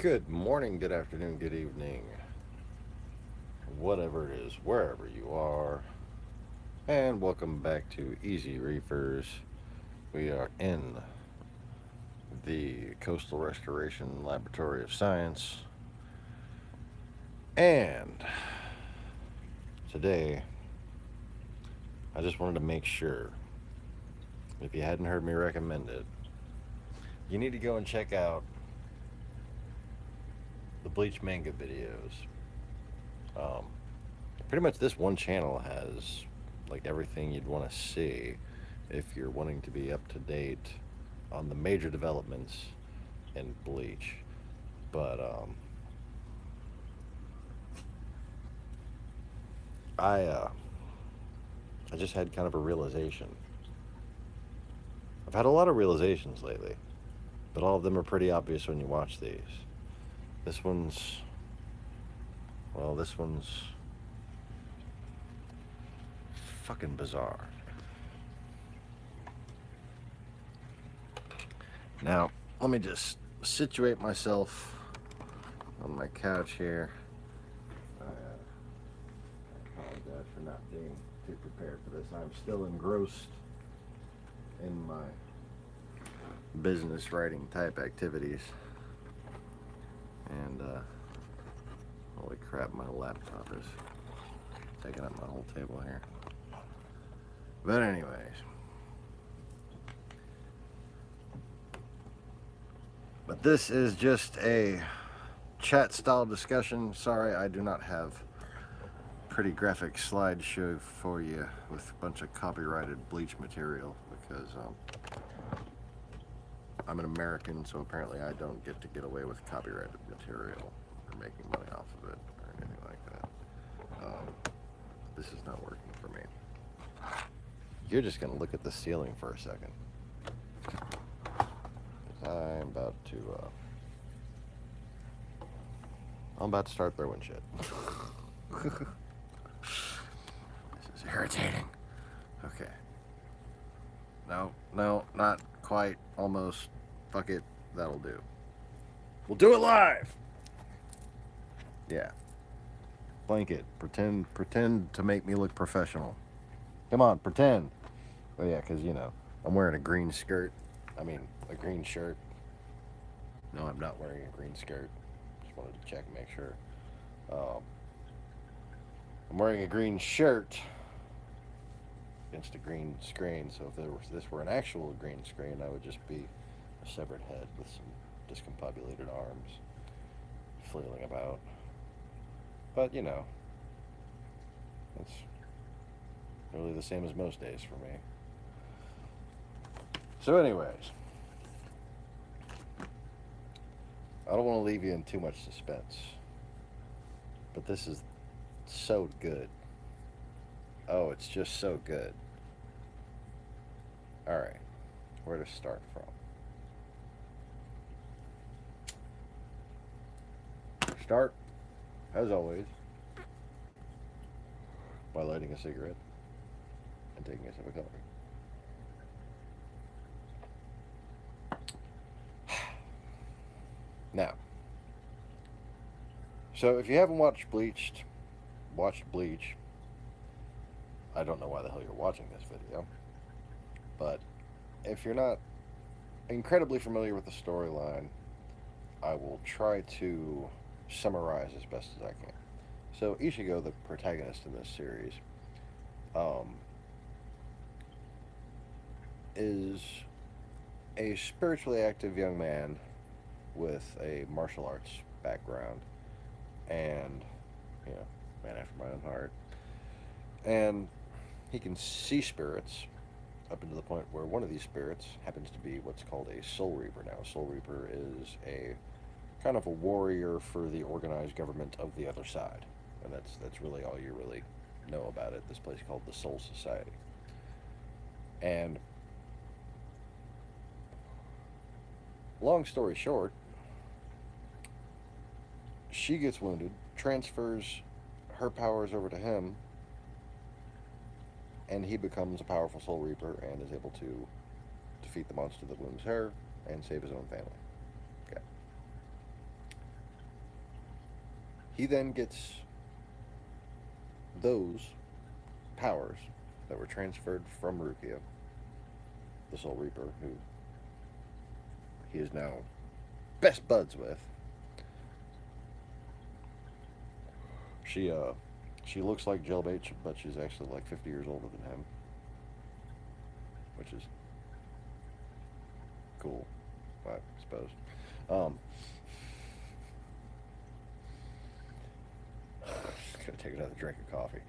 Good morning, good afternoon, good evening, whatever it is, wherever you are, and welcome back to Easy Reefers. We are in the Coastal Restoration Laboratory of Science, and today I just wanted to make sure, if you hadn't heard me recommend it, you need to go and check out the Bleach manga videos. Um, Pretty much this one channel has like everything you'd want to see if you're wanting to be up to date on the major developments in Bleach. But I uh, I just had kind of a realization. I've had a lot of realizations lately, but all of them are pretty obvious when you watch these. This one's this one's fucking bizarre. Now, let me just situate myself on my couch here. I apologize for not being too prepared for this. I'm still engrossed in my business writing type activities. And, holy crap, my laptop is taking up my whole table here. But anyways. But this is just a chat style discussion. Sorry, I do not have pretty graphic slideshow for you with a bunch of copyrighted Bleach material because I'm an American, so apparently I don't get away with copyrighted material or making money off of it or anything like that. This is not working for me. You're just gonna look at the ceiling for a second. I'm about to start throwing shit. This is irritating. Okay. No, not quite. Almost. Fuck it. That'll do. We'll do it live. Yeah. Blanket. Pretend to make me look professional. Come on, pretend. Oh yeah, because I'm wearing a green skirt. I mean, a green shirt. No, I'm not wearing a green skirt. Just wanted to check and make sure. Um, I'm wearing a green shirt against a green screen. So if this were an actual green screen, I would just be a severed head with some discombobulated arms flailing about. But it's really the same as most days for me. So, anyways, I don't want to leave you in too much suspense, but this is so good. Oh, it's just so good. All right, where to start from? Start, as always, by lighting a cigarette and taking a sip of coffee. Now, so if you haven't watched Bleach, I don't know why the hell you're watching this video, but if you're not incredibly familiar with the storyline, I will try to summarize as best as I can. So Ichigo, the protagonist in this series, is a spiritually active young man with a martial arts background and, man after my own heart. And he can see spirits up into the point where one of these spirits happens to be what's called a Soul Reaper. Now, a Soul Reaper is a kind of a warrior for the organized government of the other side. And that's really all you really know about it. This place called the Soul Society. And long story short, she gets wounded, transfers her powers over to him, and he becomes a powerful Soul Reaper and is able to defeat the monster that wounds her and save his own family. Okay. He then gets those powers that were transferred from Rukia, the Soul Reaper, who he is now best buds with. She looks like Jailbait, but she's actually like 50 years older than him, which is cool, I suppose. Um, just gonna take another drink of coffee.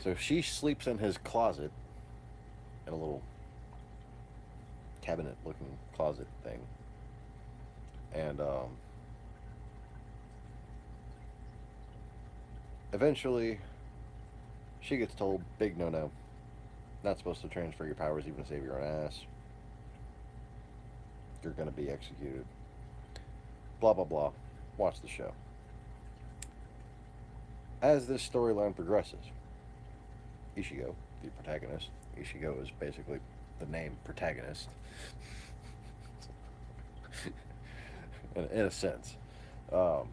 So she sleeps in his closet, in a little cabinet-looking closet thing, and eventually she gets told, "Big no-no, not supposed to transfer your powers even to save your own ass. You're gonna be executed." Blah blah blah. Watch the show. As this storyline progresses, Ichigo, the protagonist, Ichigo is basically the name protagonist, in a sense. Um,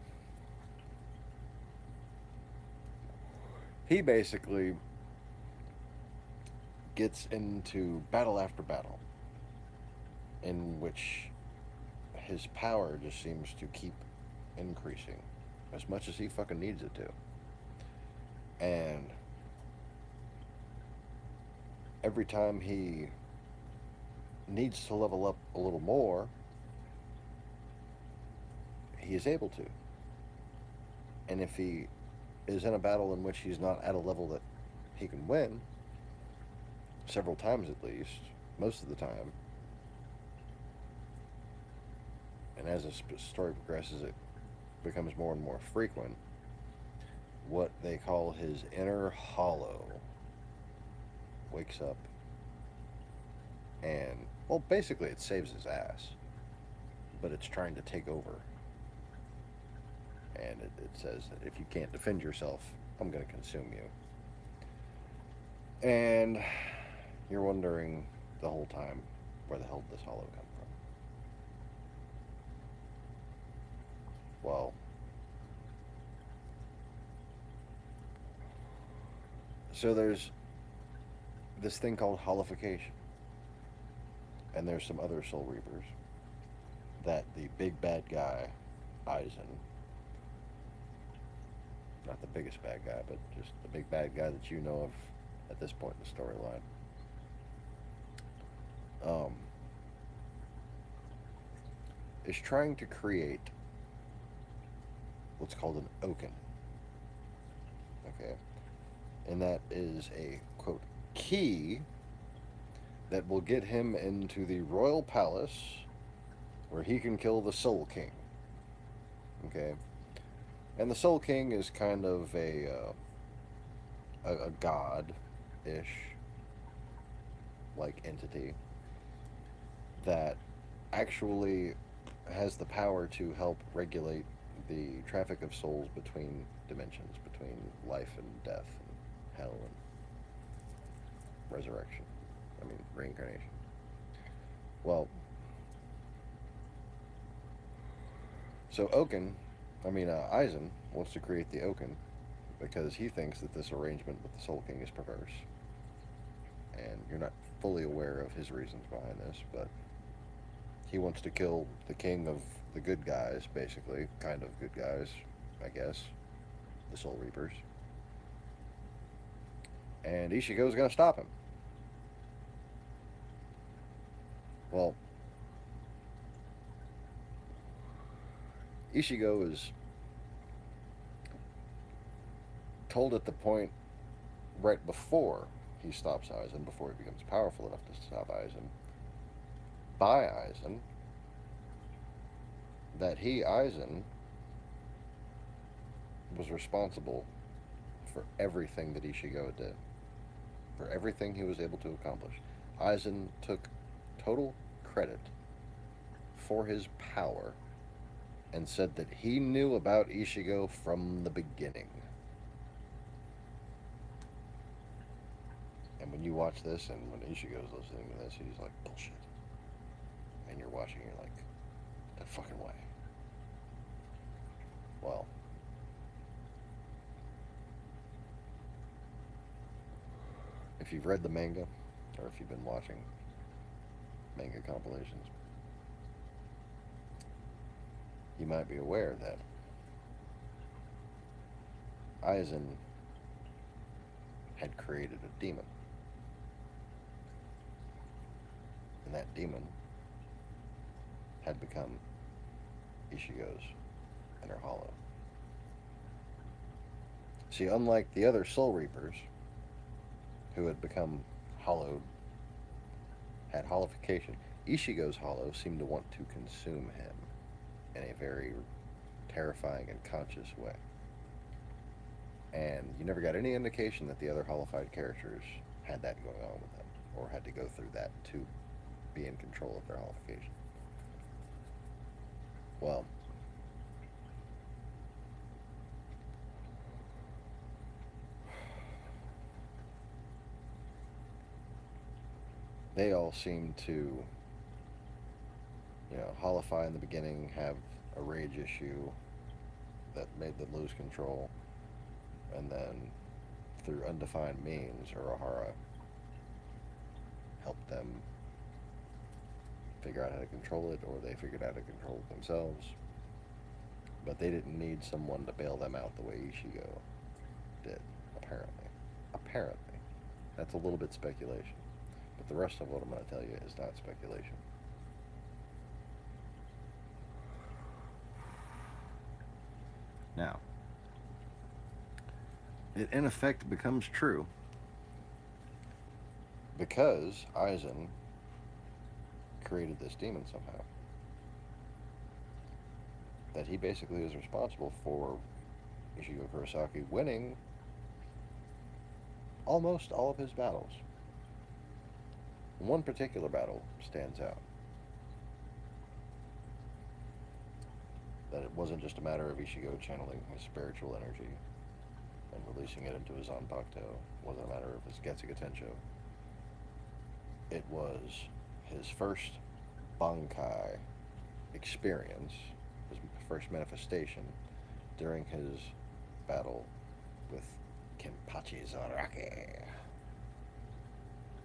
he basically gets into battle after battle, in which his power just seems to keep increasing as much as he fucking needs it to. And every time he needs to level up a little more, he is able to. And if he is in a battle in which he's not at a level that he can win, several times at least, most of the time, and as the story progresses, it becomes more and more frequent, what they call his inner hollow wakes up and, well, basically it saves his ass, but it's trying to take over. And it says that if you can't defend yourself, I'm going to consume you. And you're wondering the whole time, where the hell did this hollow come from? Well, so there's this thing called holification, and there's some other Soul Reapers that the big bad guy, Aizen, not the biggest bad guy, but just the big bad guy that you know of at this point in the storyline, is trying to create what's called an Oken. Okay? And that is a, quote, key that will get him into the royal palace where he can kill the Soul King. Okay? And the Soul King is kind of a god-ish like entity that actually has the power to help regulate the traffic of souls between dimensions, between life and death, and hell and resurrection. I mean, reincarnation. Well, so Aizen wants to create the Oken because he thinks that this arrangement with the Soul King is perverse. And you're not fully aware of his reasons behind this, but he wants to kill the king of the good guys, basically. Kind of good guys, I guess. The Soul Reapers. And Ichigo's gonna stop him. Well, Ichigo is told at the point right before he stops Aizen, before he becomes powerful enough to stop Aizen, by Aizen, that he, Aizen, was responsible for everything that Ichigo did, for everything he was able to accomplish. Aizen took total credit for his power and said that he knew about Ichigo from the beginning. And when you watch this, and when Ichigo's listening to this, he's like, bullshit. And you're watching, you're like, other fucking way. Well, if you've read the manga, or if you've been watching manga compilations, you might be aware that Aizen had created a demon. And that demon had become Ichigo's inner hollow. See, unlike the other Soul Reapers, who had become hollowed, had hollowification, Ichigo's hollow seemed to want to consume him in a very terrifying and conscious way. And you never got any indication that the other hollified characters had that going on with them, or had to go through that to be in control of their hollification. Well, they all seem to, hollify in the beginning, have a rage issue that made them lose control, and then through undefined means, Urahara helped them figure out how to control it, or they figured out how to control it themselves. But they didn't need someone to bail them out the way Ichigo did, apparently. Apparently. That's a little bit speculation. But the rest of what I'm going to tell you is not speculation. Now, it in effect becomes true because Aizen created this demon somehow, that he basically is responsible for Ichigo Kurosaki winning almost all of his battles. One particular battle stands out. That it wasn't just a matter of Ichigo channeling his spiritual energy and releasing it into his Zanpakuto. It wasn't a matter of his Getsuga Tensho. It was his first Bankai experience, his first manifestation during his battle with Kenpachi Zaraki.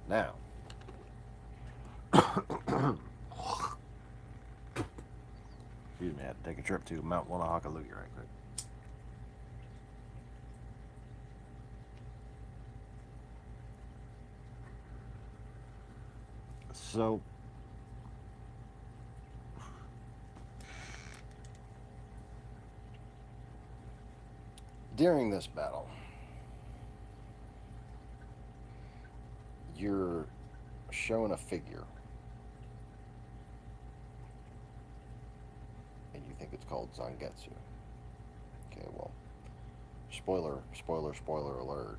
Now, excuse me, I had to take a trip to Mount Wanahakalugi right quick. So, during this battle, you're shown a figure, and you think it's called Zangetsu. Okay, well, spoiler alert.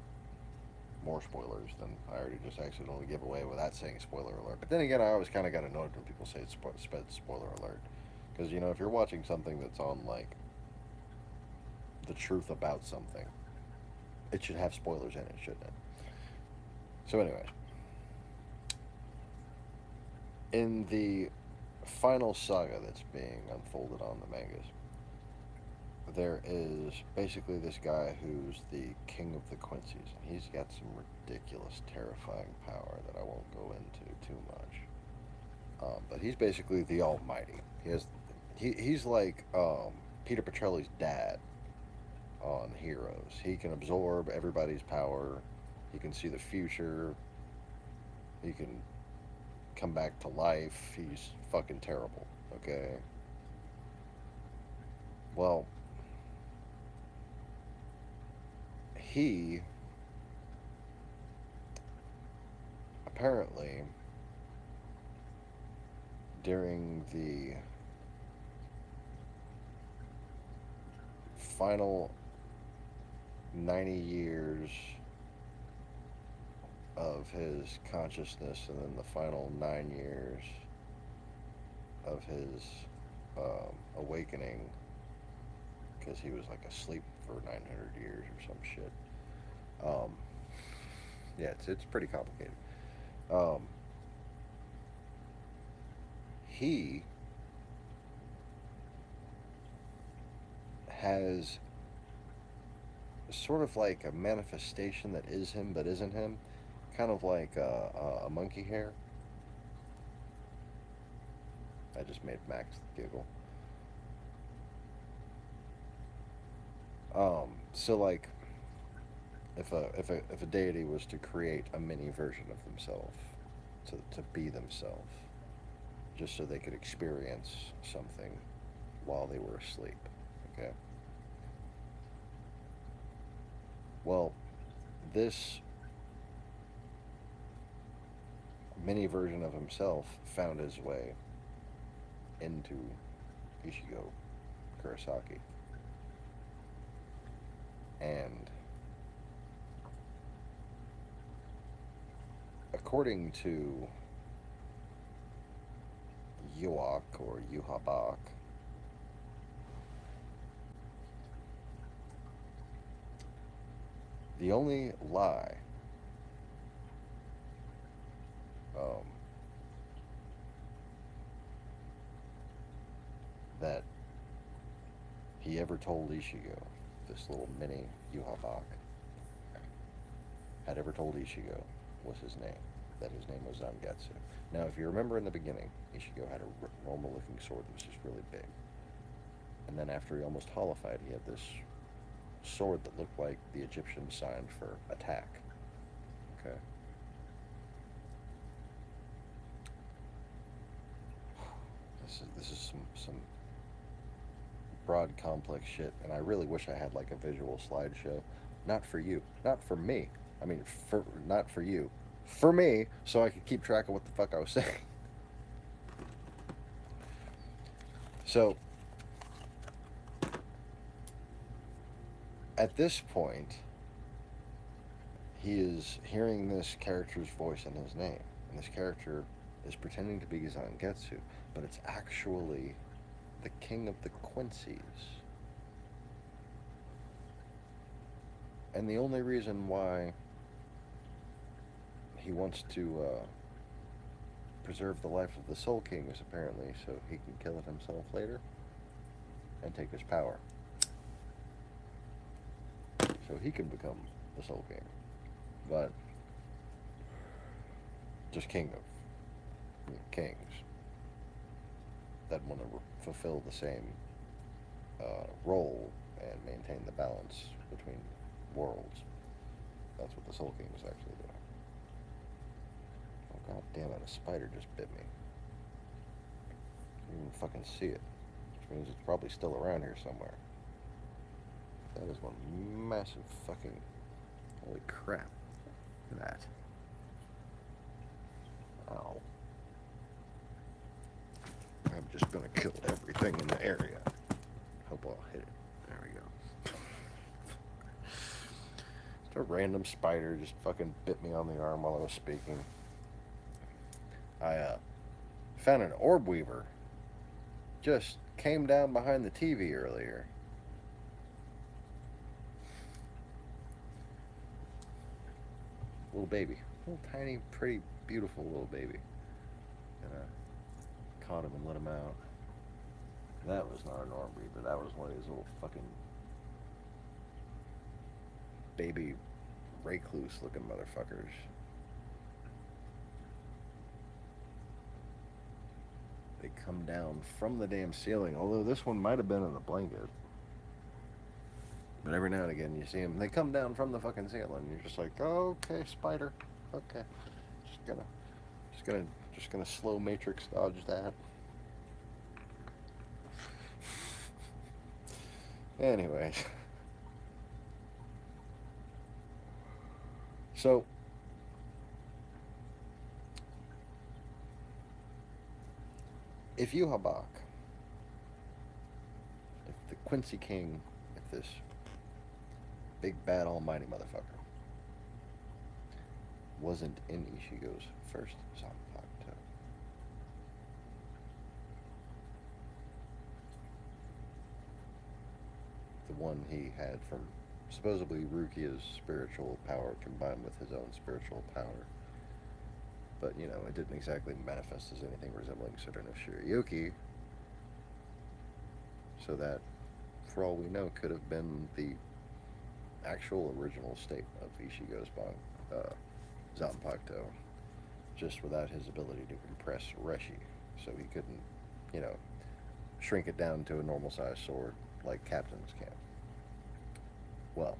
More spoilers than I already just accidentally give away without saying spoiler alert. But then again, I always kind of got annoyed when people say spoiler alert. Because, if you're watching something that's on, like, the truth about something, it should have spoilers in it, shouldn't it? So anyways, in the final saga that's being unfolded on the mangas, there is basically this guy who's the king of the Quincy's. He's got some ridiculous, terrifying power that I won't go into too much. But he's basically the Almighty. He's like Peter Petrelli's dad on Heroes. He can absorb everybody's power. He can see the future. He can come back to life. He's fucking terrible, okay? Well, he apparently, during the final 90 years of his consciousness, and then the final 9 years of his awakening, because he was like asleep for 900 years or some shit. Yeah, it's pretty complicated. He has sort of like a manifestation that is him but isn't him, kind of like a monkey hair. I just made Max giggle. So like, if a deity was to create a mini version of themselves, to be themselves, just so they could experience something while they were asleep, okay. Well, this mini version of himself found his way into Ichigo Kurosaki, and according to Yuak or Yuhabak, the only lie um, that he ever told Ichigo, this little mini Yuhabak, had ever told Ichigo was his name, that his name was Zangetsu. Now, if you remember in the beginning, Ichigo had a normal-looking sword that was just really big. And then after he almost holified, he had this sword that looked like the Egyptian sign for attack. Okay. This is some broad, complex shit, and I really wish I had like a visual slideshow. Not for you, not for me. I mean, not for you, for me, so I could keep track of what the fuck I was saying. So, at this point, he is hearing this character's voice in his name, and this character is pretending to be Zangetsu, but it's actually the king of the Quincy's. And the only reason why he wants to preserve the life of the Soul King is apparently so he can kill it himself later and take his power. So he can become the Soul King. But just king of kings that want to fulfill the same role and maintain the balance between worlds. That's what the Soul King was actually doing. Oh, god damn it, a spider just bit me. You didn't fucking see it, which means it's probably still around here somewhere. That is one massive fucking... Holy crap. Look at that. Ow. I'm just gonna kill everything in the area. Hope I'll hit it. There we go. Just a random spider just fucking bit me on the arm while I was speaking. I found an orb weaver. Just came down behind the TV earlier. Little baby. Little tiny, pretty, beautiful little baby. And I caught him and let him out. That was not an orb weaver. That was one of these little fucking baby recluse looking motherfuckers. They come down from the damn ceiling, although this one might have been in the blanket. But every now and again you see them, they come down from the fucking ceiling. You're just like, oh, okay, spider. Okay. Just gonna slow matrix dodge that. Anyways. So if Yuhabak, if the Quincy King, if this big bad almighty motherfucker wasn't in Ichigo's first Zanpakuto, the one he had from supposedly Rukia's spiritual power combined with his own spiritual power, but you know, it didn't exactly manifest as anything resembling Suda no Shirayuki, so that for all we know, could have been the actual original state of Ichigo's Zanpakuto, just without his ability to compress Reshi, so he couldn't, you know, shrink it down to a normal sized sword like captains can. Well,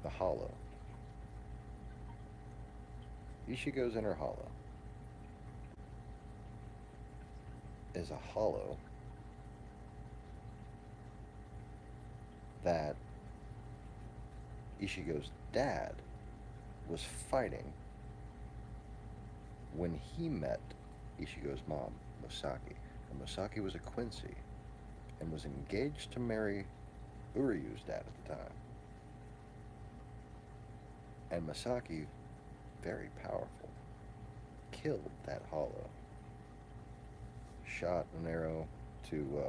the hollow. Ichigo's inner hollow is a hollow that Ichigo's dad was fighting when he met Ichigo's mom, Mosaki. And Mosaki was a Quincy and was engaged to marry Uryu's dad at the time. And Masaki, very powerful, killed that hollow. Shot an arrow to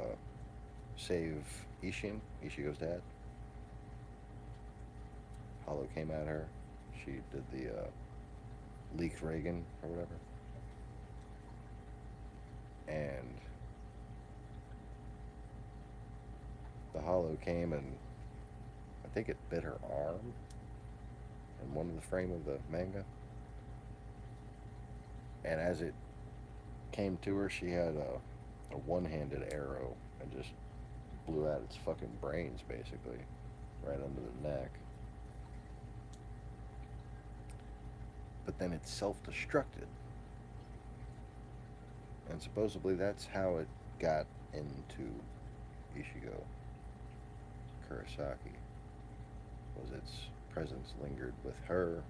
save Ichigo's dad. Hollow came at her. She did the leaked Reagan or whatever. And the hollow came and I think it bit her arm in one of the frame of the manga. And as it came to her, she had a one-handed arrow and just blew out its fucking brains, basically, right under the neck. But then it self-destructed. And supposedly that's how it got into Ichigo Kurosaki. Was its presence lingered with her,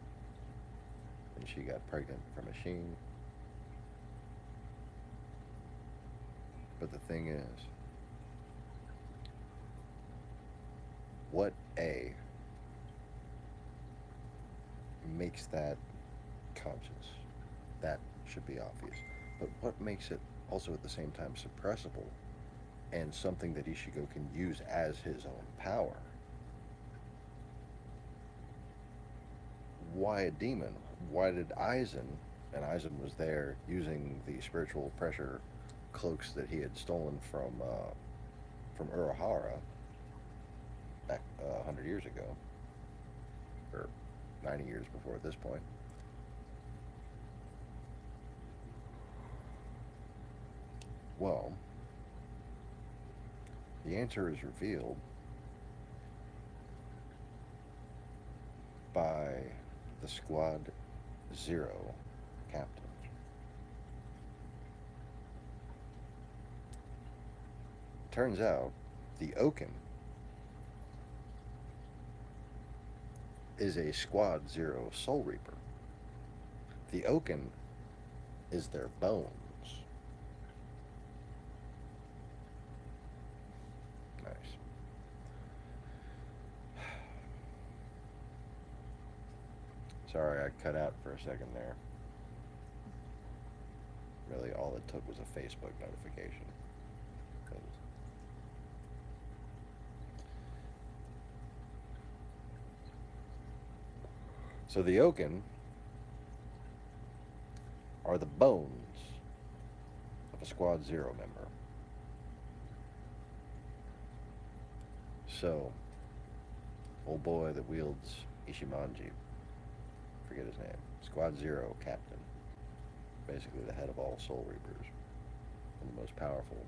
and she got pregnant from a Sheen. But the thing is, what makes that conscious? That should be obvious. But what makes it also at the same time suppressible and something that Ichigo can use as his own power? Why a demon? Why did Aizen, and Aizen was there using the spiritual pressure cloaks that he had stolen from Urahara back 100 years ago, or 90 years before at this point. Well, the answer is revealed by the Squad Zero captain. Turns out the Oaken is a Squad Zero Soul Reaper. The Oaken is their bones. Nice. Sorry, I cut out for a second there. Really, all it took was a Facebook notification. So the Oaken are the bones of a Squad Zero member. So, old boy that wields Ishimanji, forget his name, Squad Zero captain, basically the head of all Soul Reapers, one of the most powerful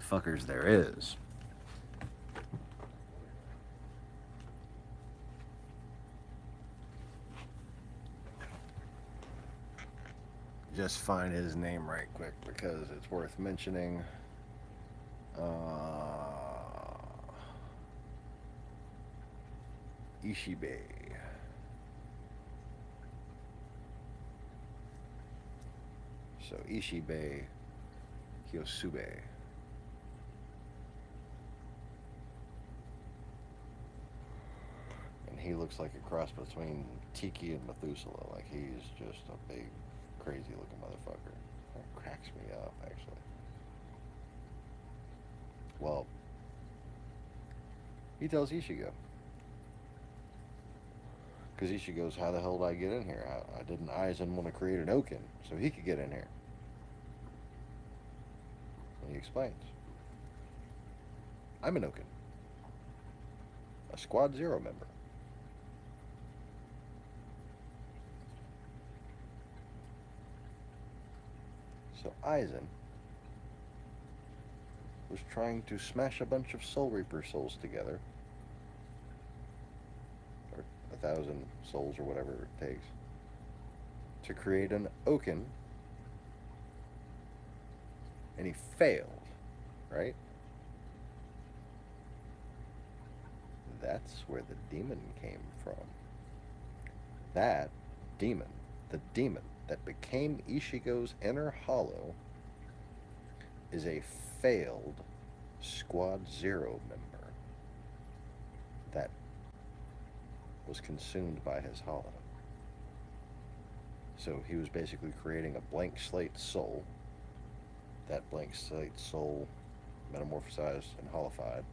fuckers there is. Just find his name right quick because it's worth mentioning. Ishibe. So Ishibe Hyosube. And he looks like a cross between Tiki and Methuselah. Like he's just a big, crazy looking motherfucker. That cracks me up, actually. Well, he tells Ichigo, Because Ichigo goes, how the hell did I get in here? I didn't Aizen want to create an Okin so he could get in here. And he explains, I'm an Okin, a Squad Zero member. So Aizen was trying to smash a bunch of Soul Reaper souls together, or 1,000 souls or whatever it takes, to create an Okin, and he failed, right? That's where the demon came from. That demon, the demon that became Ichigo's inner hollow, is a failed Squad Zero member that was consumed by his hollow. So he was basically creating a blank slate soul. That blank slate soul metamorphosized and hollified.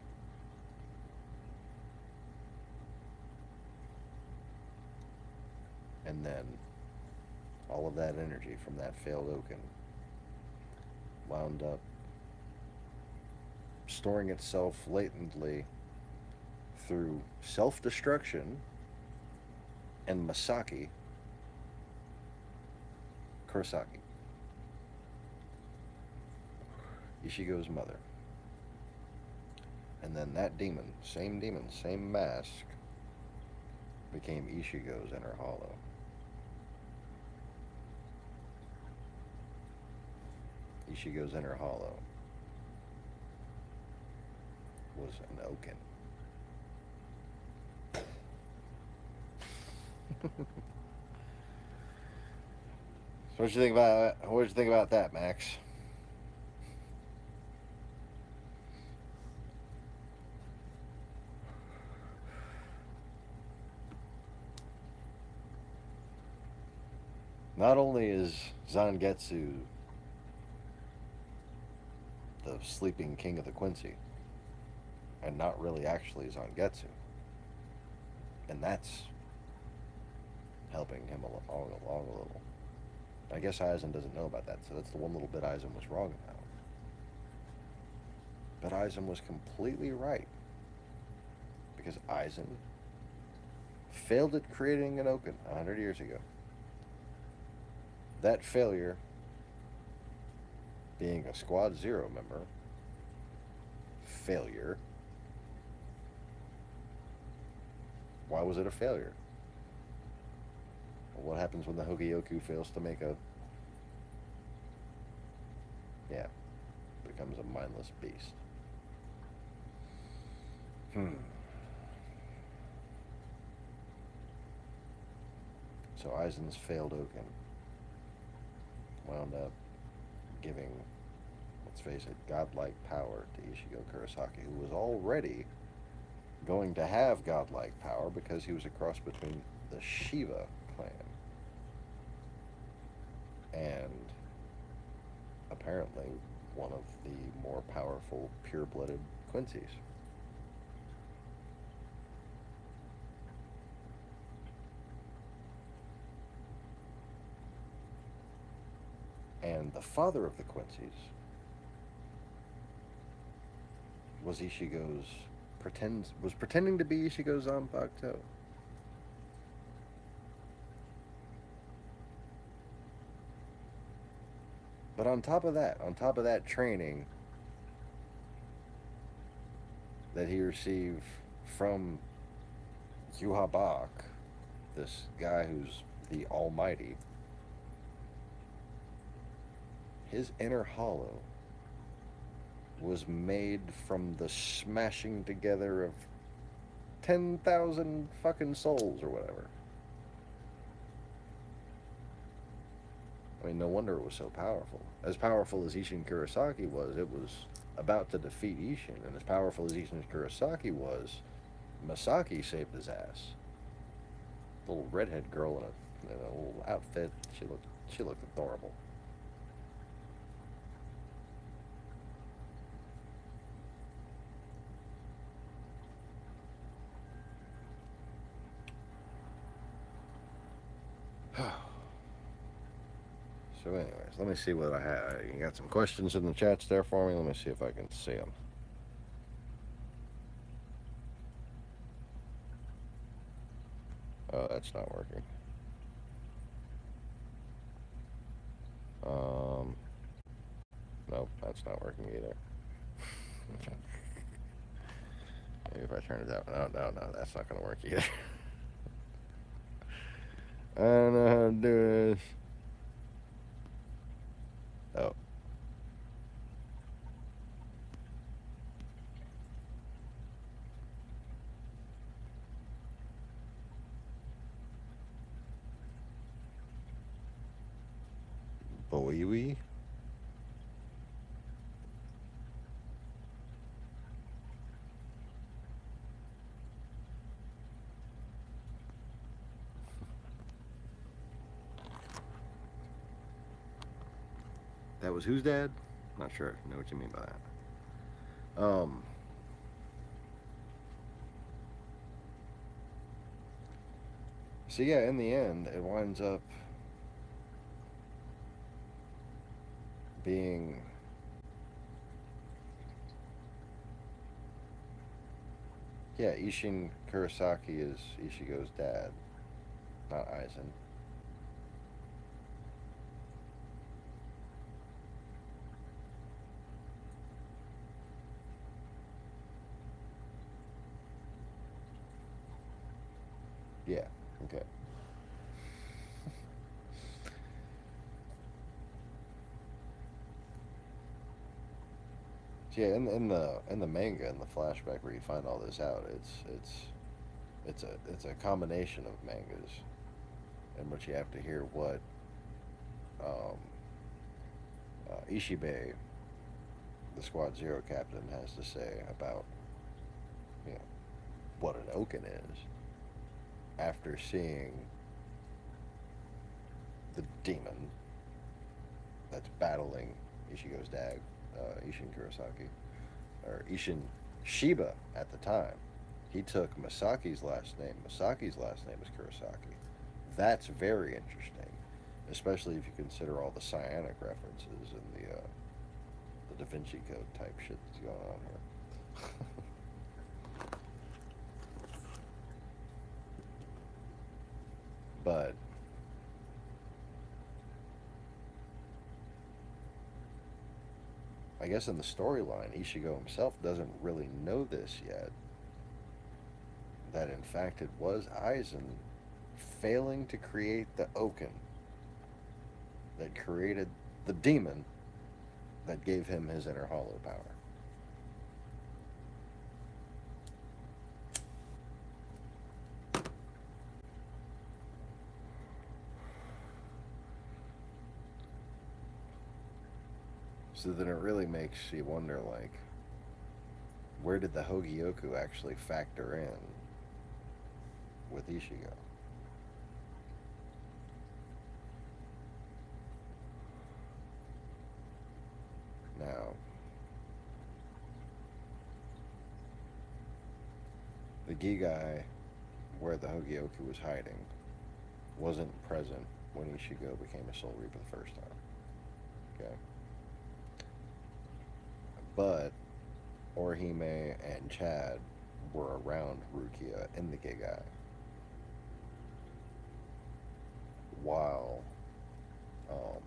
And then all of that energy from that failed Okin wound up storing itself latently through self-destruction and Masaki, Kurosaki, Ichigo's mother. And then that demon, same mask, became Ichigo's inner hollow. Ichigo's inner hollow was an Okin. So what you think about that, Max? Not only is Zangetsu the sleeping king of the Quincy, and not really actually Zangetsu, and that's helping him along a little. I guess Aizen doesn't know about that, so that's the one little bit Aizen was wrong about. But Aizen was completely right, because Aizen failed at creating an Okin 100 years ago. That failure, being a Squad Zero member, failure. Why was it a failure? Well, what happens when the Hogyoku fails to make a... Yeah, becomes a mindless beast. So Aizen's failed Okin wound up giving, let's face it, godlike power to Ichigo Kurosaki, who was already going to have godlike power because he was a cross between the Shiva clan and apparently one of the more powerful pure-blooded Quincy's. And the father of the Quincy's was Ichigo's pretending to be Ichigo's Zanpakuto. But on top of that training that he received from Yuhabak, this guy who's the Almighty, his inner hollow was made from the smashing together of 10,000 fucking souls or whatever. I mean, no wonder it was so powerful. As powerful as Isshin Kurosaki was, it was about to defeat Isshin. And as powerful as Isshin Kurosaki was, Masaki saved his ass. Little redhead girl in a little outfit. She looked adorable. So, anyways, let me see what I have. You got some questions in the chats there for me. Let me see if I can see them. Oh, that's not working. Um, nope, that's not working either. Maybe if I turn it down. No, that's not going to work either. I don't know how to do this. Oh. Bowie? That was whose dad? Not sure. I know what you mean by that. So yeah, in the end, it winds up being Ishin Kurosaki is Ichigo's dad, not Aizen. Yeah, okay. So yeah, in the manga, in the flashback where you find all this out, it's a combination of mangas in which you have to hear what um, Ishibe, the Squad Zero captain, has to say about you know what an Oken is after seeing the demon that's battling Ichigo's dad, Ishin Kurosaki, or Ishin Shiba at the time. He took Masaki's last name. Masaki's last name is Kurosaki. That's very interesting, especially if you consider all the cyanic references and the Da Vinci Code type shit that's going on here. But I guess in the storyline, Ichigo himself doesn't really know this yet. That in fact it was Aizen failing to create the Oken that created the demon that gave him his inner hollow power. So then it really makes you wonder, like, where did the Hogyoku actually factor in with Ichigo? Now, the Gigai, where the Hogyoku was hiding, wasn't present when Ichigo became a Soul Reaper the first time. Okay? But Orihime and Chad were around Rukia in the Gigai while um,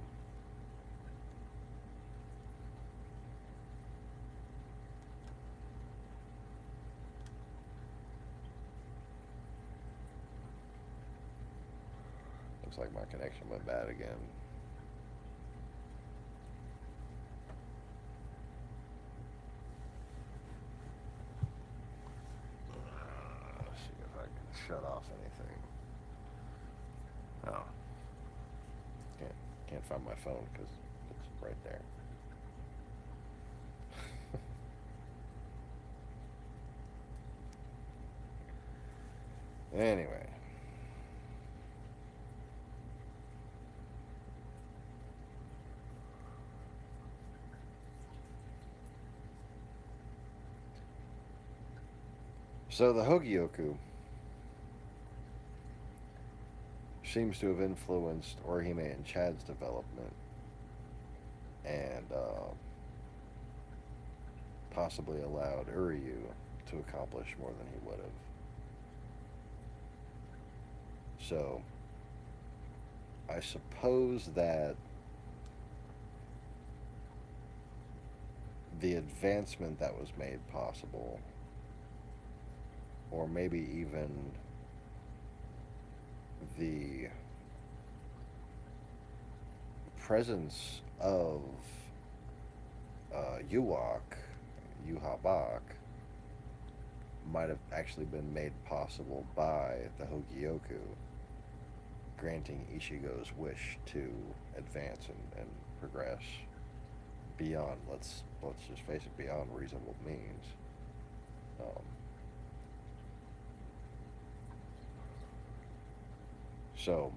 looks like my connection went bad again. Let's see if I can shut off anything. Oh, can't find my phone because it's right there. Anyway. So the Hogyoku seems to have influenced Orihime and Chad's development, and possibly allowed Uryu to accomplish more than he would have. So, I suppose that the advancement that was made possible, or maybe even the presence of Yuhabak, might have actually been made possible by the Hogyoku granting Ichigo's wish to advance and progress beyond, let's just face it, beyond reasonable means. So,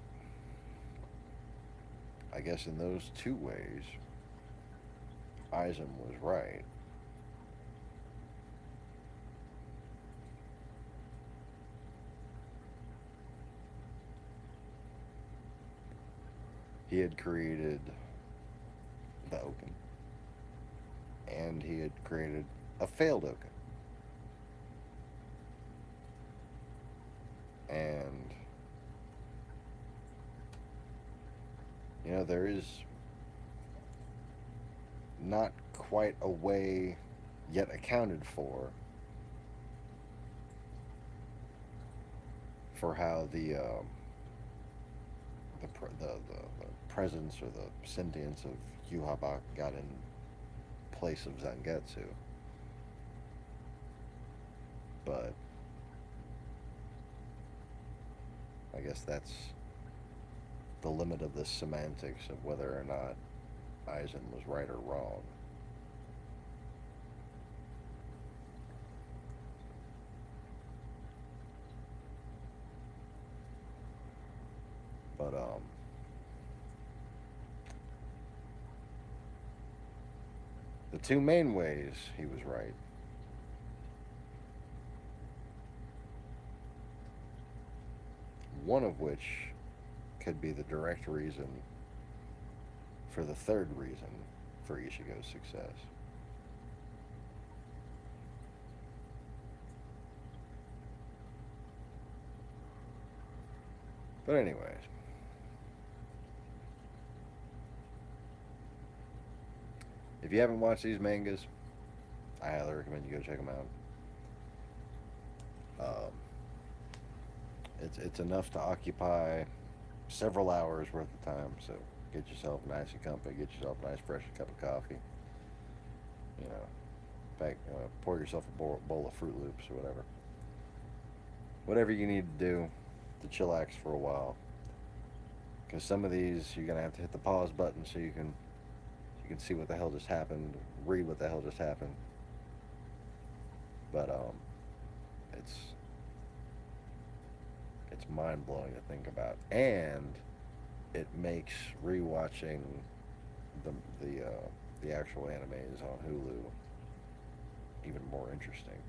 I guess in those two ways, Aizen was right. He had created the Oaken, and he had created a failed Oaken. And, you know, there is not quite a way yet accounted for how the presence or the sentience of Yuhabak got in place of Zangetsu. But I guess that's the limit of the semantics of whether or not Aizen was right or wrong. But the two main ways he was right. One of which could be the direct reason for the third reason for Ichigo's success. But anyways, if you haven't watched these mangas, I highly recommend you go check them out. It's enough to occupy several hours worth of time, so get yourself nice and comfy, get yourself a nice fresh cup of coffee, you know, pour yourself a bowl of Fruit Loops or whatever you need to do to chillax for a while, because some of these you're gonna have to hit the pause button so you can see what the hell just happened, read what the hell just happened. But it's mind-blowing to think about, and it makes rewatching the actual animes on Hulu even more interesting.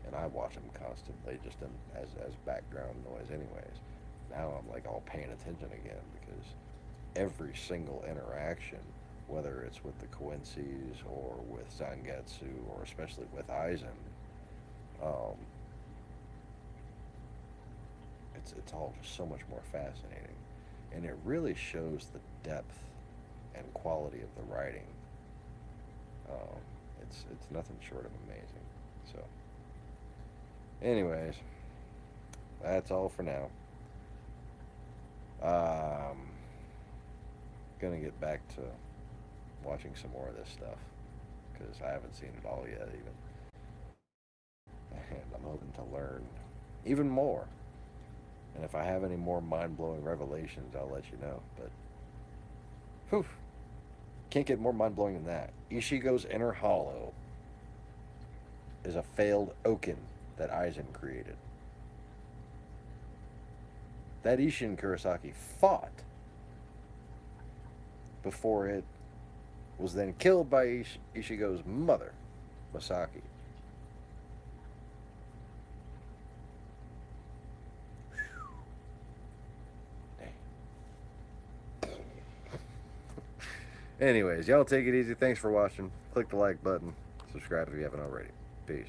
And I watch them constantly, just as background noise anyways. Now I'm like all paying attention again, because every single interaction, whether it's with the Quincy's or with Zangetsu or especially with Aizen, it's all just so much more fascinating, and it really shows the depth and quality of the writing. It's nothing short of amazing. So, anyways, that's all for now. Gonna get back to watching some more of this stuff, because I haven't seen it all yet even, and I'm hoping to learn even more. And if I have any more mind-blowing revelations, I'll let you know. But, whew, can't get more mind-blowing than that. Ichigo's inner hollow is a failed Oaken that Aizen created, that Isshin Kurosaki fought before it was then killed by Ichigo's mother, Masaki. Anyways, y'all take it easy. Thanks for watching. Click the like button. Subscribe if you haven't already. Peace.